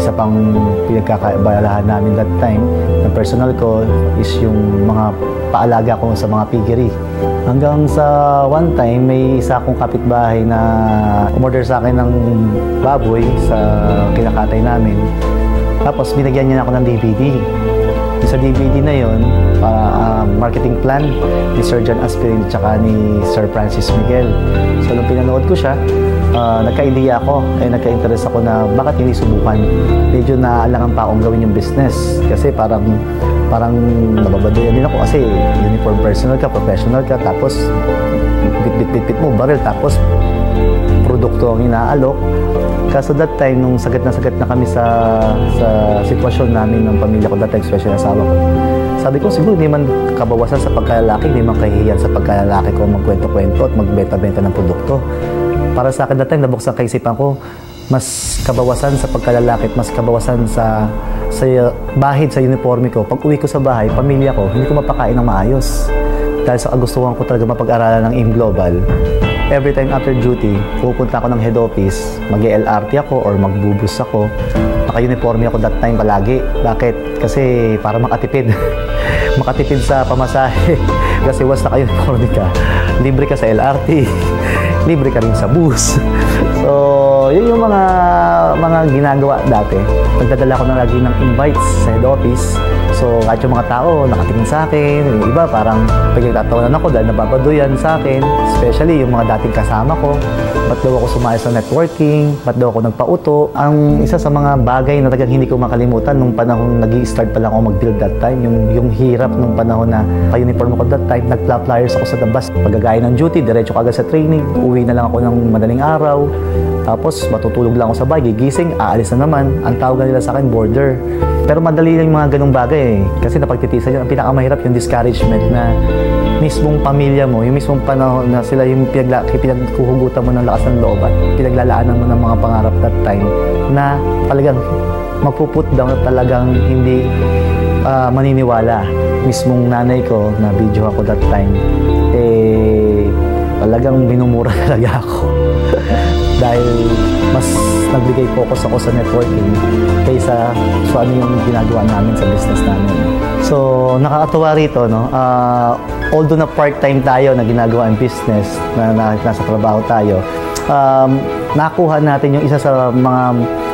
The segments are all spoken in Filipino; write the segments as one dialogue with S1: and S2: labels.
S1: isa pang pinagkakaabalahan namin that time ng personal ko is yung mga paalaga ko sa mga piggery. Hanggang sa one time, may isa akong kapitbahay na umorder sa akin ng baboy sa kinakatay namin. Tapos binigyan niya ako ng DVD. Sa DVD na yon, marketing plan ni Sir John Aspirin at saka ni Sir Francis Miguel. So nung pinanood ko siya, nagka-idea ako, nagka-interest ako na bakit hindi subukan. Medyo naaalangan pa akong gawin yung business kasi parang nababadoyan din ako kasi uniform personal ka, professional ka, tapos bit mo baril, tapos produkto ang inaalok. Kaso that time, nung sagat na kami sa sitwasyon namin ng pamilya ko, that time, especially asawa ko, sabi ko, siguro hindi man kabawasan sa pagkalalaki, hindi man kahihiyan sa pagkalalaki ko magkwento-kwento at magbenta-benta ng produkto. Para sa akin that time, nabuksan kaisipan ko, mas kabawasan sa pagkalalaki at mas kabawasan sa bahid, sa uniforme ko. Pag uwi ko sa bahay, pamilya ko, hindi ko mapakain ng maayos. Dahil sa kagustuhan ko talaga mapag-aralan ng AIM Global, every time after duty, pupunta ako ng head office, mag-LRT ako or magbubus ako. Naka-uniforme ako that time palagi. Bakit? Kasi para makatipid. Makatipid sa pamasahe. Kasi once naka-uniforme ka, libre ka sa LRT, libre ka rin sa bus. So, yun yung mga ginagawa dati. Nagdadala ko na lagi ng invites sa head office. So, kahit yung mga tao nakatingin sa akin, yung iba parang pagkakatawanan ako dahil nababaduyan sa akin. Especially yung mga dating kasama ko. Ba't daw ako sumaya sa networking? Ba't daw ako nagpauto? Ang isa sa mga bagay na talagang hindi ko makalimutan nung panahon nag-i-start pa lang ako mag-build that time, yung hirap nung panahon na ka-uniform ako that time, nag-flyers ako sa labas. Pagagaya ng duty, diretso kagad sa training. Uwi na lang ako ng madaling araw. Tapos matutulog lang ako sa bahay, gigising, aalis na naman. Ang tawag nila sa akin, border. Pero madali lang yung mga ganung bagay eh. Kasi napagtitisan yun, ang pinakamahirap yung discouragement na mismong pamilya mo, yung mismong panahon na sila yung pinagkuhugutan mo ng lakas ng loob at pinaglalaanan mo ng mga pangarap that time na talagang magpuput down at talagang hindi maniniwala. Mismong nanay ko na video ako that time, talagang minumura talaga ako. Dahil mas nagbigay focus ako sa networking kaysa sa ano yung ginagawa namin sa business namin. So, nakakatuwa rito, no? Although na part-time tayo na ginagawa ang business, na nasa trabaho tayo, nakuha natin yung isa sa mga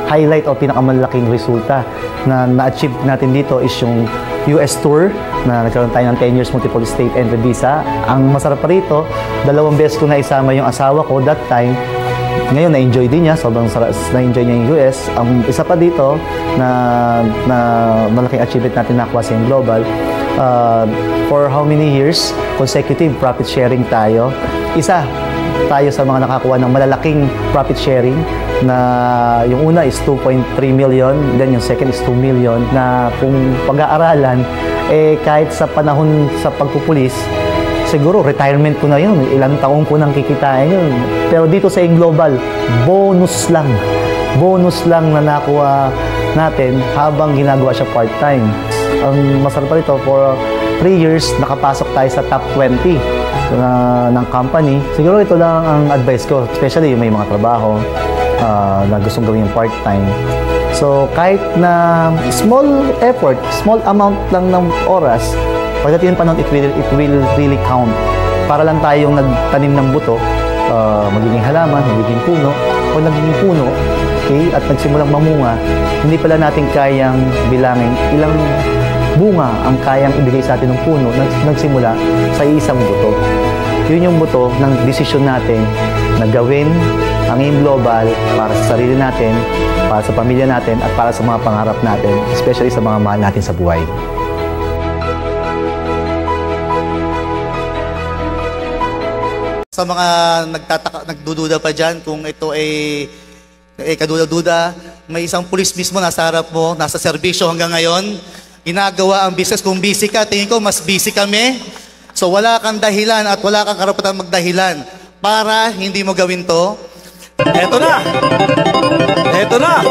S1: highlight o pinakamalaking resulta na na-achieve natin dito is yung US tour na nagkaroon tayo ng 10 years multiple state entry visa. Ang masarap pa rito, 2 beses ko na isama yung asawa ko that time. Ngayon, na-enjoy din niya. Sobrang na-enjoy niya yung US. Ang isa pa dito na malaking achievement natin nakuha sa AIM Global, for how many years, consecutive profit sharing tayo. Isa tayo sa mga nakakuha ng malalaking profit sharing na yung una is 2.3 million, then yung second is 2 million na kung pag-aaralan, kahit sa panahon sa pagpupulis, siguro retirement ko na yun, ilang taong ko nang kikitain yun. Pero dito sa AIM Global, bonus lang na nakuha natin habang ginagawa siya part-time. Ang masarap pa rito, for 3 years, nakapasok tayo sa top 20 ng company. Siguro ito lang ang advice ko, especially yung may mga trabaho na gustong gawin yung part-time. So, kahit na small effort, small amount lang ng oras, pagdating ng panahon, it will really count. Para lang tayong nagtanim ng buto, magiging halaman, magiging puno, o nagiging puno, okay, at nagsimulang mamunga, hindi pala natin kayang bilangin ilang bunga ang kayang ibigay sa atin ng puno nagsimula sa isang buto. Yun yung buto ng desisyon natin na gawin ang AIM Global para sa sarili natin, para sa pamilya natin, at para sa mga pangarap natin, especially sa mga mahal natin sa buhay.
S2: Sa mga nagdududa pa dyan, kung ito ay kaduda-duda, may isang pulis mismo nasa harap mo, nasa serbisyo hanggang ngayon, ginagawa ang business. Kung busy ka, tingin ko mas busy kami. So wala kang dahilan at wala kang karapatan magdahilan para hindi mo gawin to. Eto na!